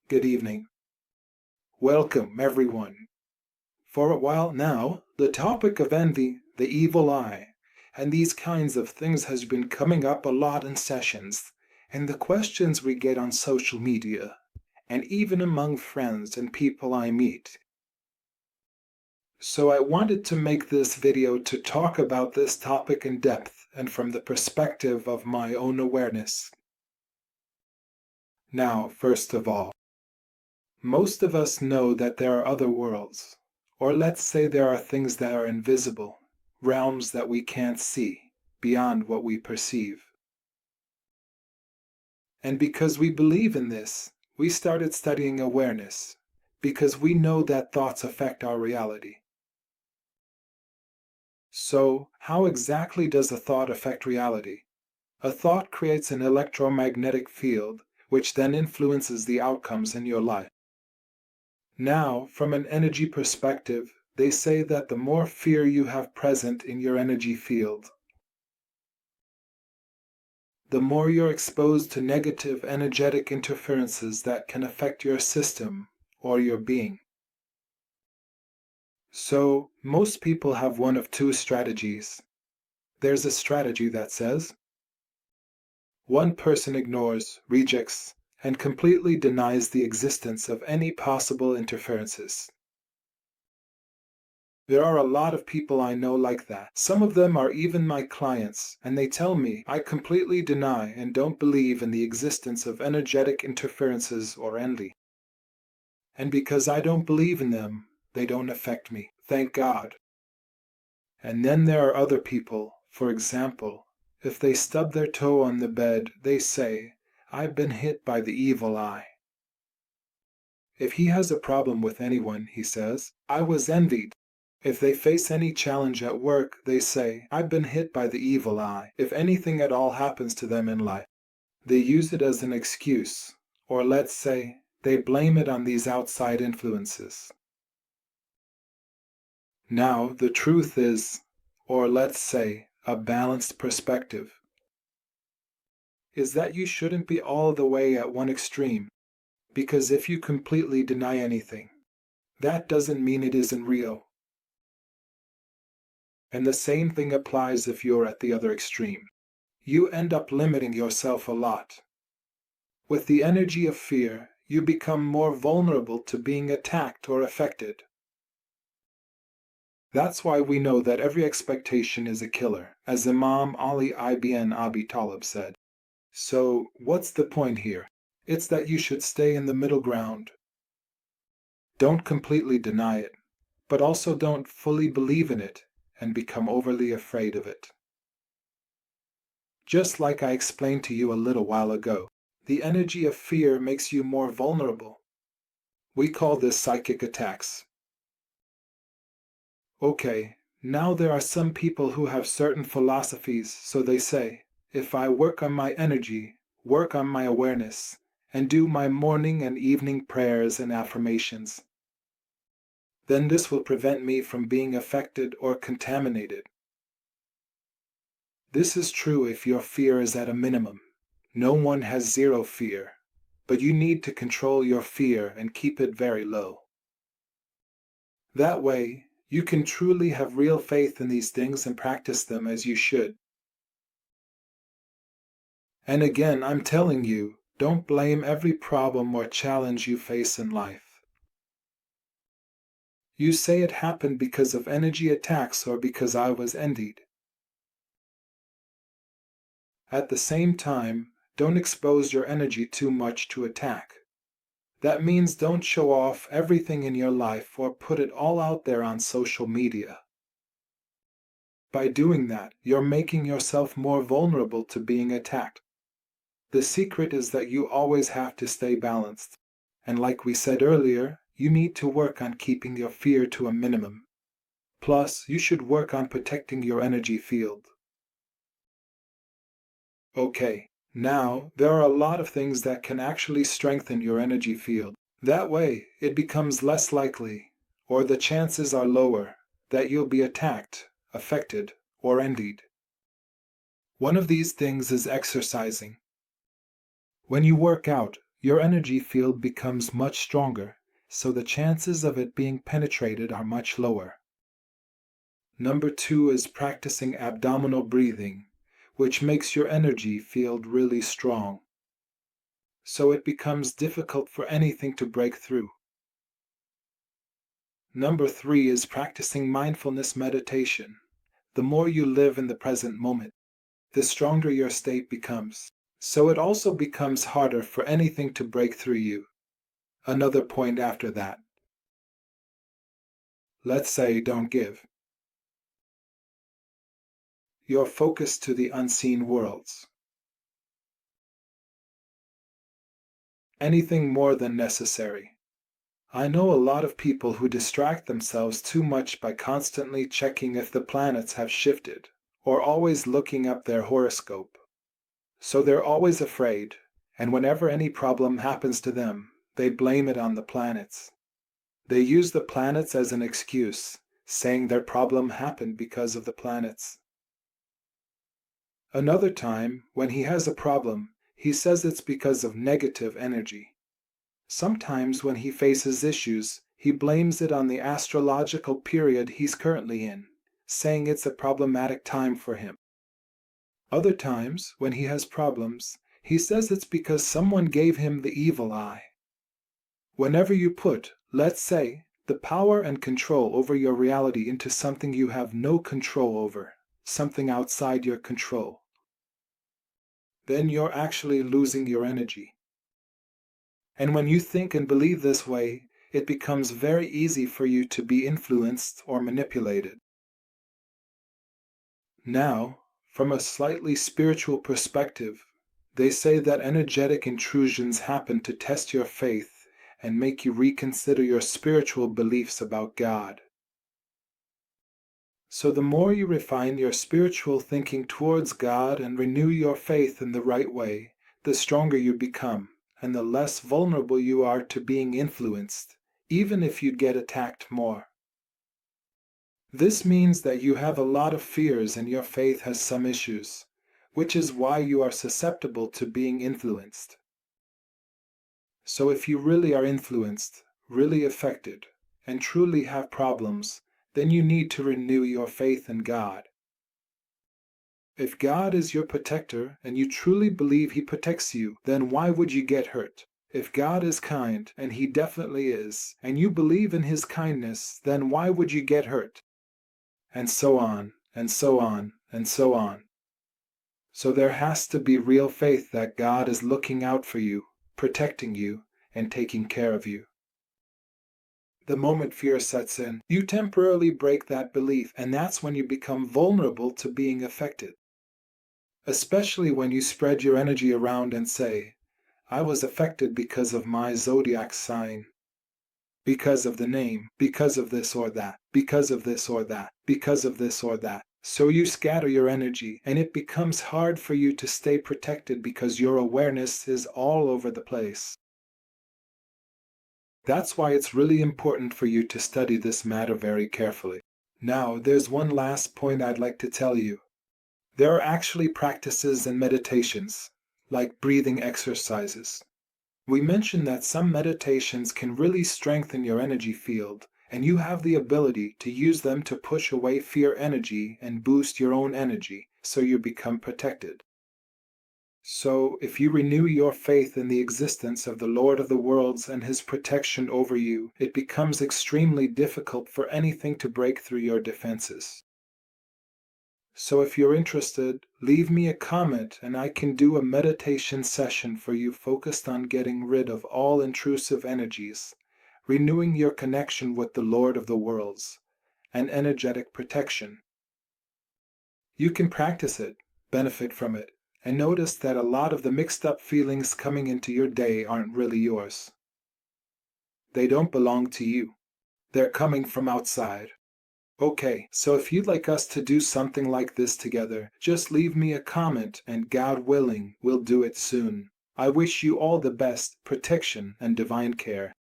Good evening. Welcome, everyone. For a while now, the topic of envy, the evil eye, and these kinds of things has been coming up a lot in sessions, and the questions we get on social media, and even among friends and people I meet. So I wanted to make this video to talk about this topic in depth and from the perspective of my own awareness. Now, first of all, most of us know that there are other worlds, or let's say there are things that are invisible, realms that we can't see, beyond what we perceive. And because we believe in this, we started studying awareness, because we know that thoughts affect our reality. So, how exactly does a thought affect reality? A thought creates an electromagnetic field, which then influences the outcomes in your life. Now, from an energy perspective, they say that the more fear you have present in your energy field, the more you're exposed to negative energetic interferences that can affect your system or your being. So, most people have one of two strategies. There's a strategy that says, one person ignores, rejects, and completely denies the existence of any possible interferences. There are a lot of people I know like that. Some of them are even my clients, and they tell me I completely deny and don't believe in the existence of energetic interferences or envy. And because I don't believe in them, they don't affect me, thank God. And then there are other people, for example, if they stub their toe on the bed, they say, I've been hit by the evil eye. If he has a problem with anyone, he says, I was envied. If they face any challenge at work, they say, I've been hit by the evil eye. If anything at all happens to them in life, they use it as an excuse, or let's say, they blame it on these outside influences. Now, the truth is, or let's say, a balanced perspective, is that you shouldn't be all the way at one extreme, because if you completely deny anything, that doesn't mean it isn't real. And the same thing applies if you're at the other extreme. You end up limiting yourself a lot. With the energy of fear, you become more vulnerable to being attacked or affected. That's why we know that every expectation is a killer, as Imam Ali ibn Abi Talib said. So, what's the point here? It's that you should stay in the middle ground. Don't completely deny it, but also don't fully believe in it and become overly afraid of it. Just like I explained to you a little while ago, the energy of fear makes you more vulnerable. We call this psychic attacks. Okay, now there are some people who have certain philosophies, so they say, if I work on my energy, work on my awareness, and do my morning and evening prayers and affirmations, then this will prevent me from being affected or contaminated. This is true if your fear is at a minimum. No one has zero fear, but you need to control your fear and keep it very low. That way, you can truly have real faith in these things and practice them as you should. And again, I'm telling you, don't blame every problem or challenge you face in life. You say it happened because of energy attacks or because I was envied. At the same time, don't expose your energy too much to attack. That means don't show off everything in your life or put it all out there on social media. By doing that, you're making yourself more vulnerable to being attacked. The secret is that you always have to stay balanced. And like we said earlier, you need to work on keeping your fear to a minimum. Plus, you should work on protecting your energy field. Okay, now there are a lot of things that can actually strengthen your energy field. That way, it becomes less likely, or the chances are lower, that you'll be attacked, affected, or envied. One of these things is exercising. When you work out, your energy field becomes much stronger, so the chances of it being penetrated are much lower. Number 2 is practicing abdominal breathing, which makes your energy field really strong, so it becomes difficult for anything to break through. Number 3 is practicing mindfulness meditation. The more you live in the present moment, the stronger your state becomes, so it also becomes harder for anything to break through you. Another point after that. Let's say don't give your focus to the unseen worlds. Anything more than necessary. I know a lot of people who distract themselves too much by constantly checking if the planets have shifted, or always looking up their horoscope. So they're always afraid, and whenever any problem happens to them, they blame it on the planets. They use the planets as an excuse, saying their problem happened because of the planets. Another time, when he has a problem, he says it's because of negative energy. Sometimes when he faces issues, he blames it on the astrological period he's currently in, saying it's a problematic time for him. Other times, when he has problems, he says it's because someone gave him the evil eye. Whenever you put, let's say, the power and control over your reality into something you have no control over, something outside your control, then you're actually losing your energy. And when you think and believe this way, it becomes very easy for you to be influenced or manipulated. Now, from a slightly spiritual perspective, they say that energetic intrusions happen to test your faith and make you reconsider your spiritual beliefs about God. So the more you refine your spiritual thinking towards God and renew your faith in the right way, the stronger you become, and the less vulnerable you are to being influenced, even if you get attacked more. This means that you have a lot of fears and your faith has some issues, which is why you are susceptible to being influenced. So if you really are influenced, really affected, and truly have problems, then you need to renew your faith in God. If God is your protector and you truly believe He protects you, then why would you get hurt? If God is kind, and He definitely is, and you believe in His kindness, then why would you get hurt? And so on, and so on, and so on. So there has to be real faith that God is looking out for you, protecting you, and taking care of you. The moment fear sets in, you temporarily break that belief, and that's when you become vulnerable to being affected. Especially when you spread your energy around and say, I was affected because of my zodiac sign, because of the name, because of this or that, because of this or that, because of this or that. So you scatter your energy, and it becomes hard for you to stay protected because your awareness is all over the place. That's why it's really important for you to study this matter very carefully. Now, there's one last point I'd like to tell you. There are actually practices and meditations, like breathing exercises. We mentioned that some meditations can really strengthen your energy field, and you have the ability to use them to push away fear energy and boost your own energy, so you become protected. So, if you renew your faith in the existence of the Lord of the worlds and His protection over you, it becomes extremely difficult for anything to break through your defenses. So if you're interested, leave me a comment and I can do a meditation session for you focused on getting rid of all intrusive energies, renewing your connection with the Lord of the worlds, and energetic protection. You can practice it, benefit from it, and notice that a lot of the mixed up feelings coming into your day aren't really yours. They don't belong to you. They're coming from outside. Okay, so if you'd like us to do something like this together, just leave me a comment and God willing, we'll do it soon. I wish you all the best, protection, and divine care.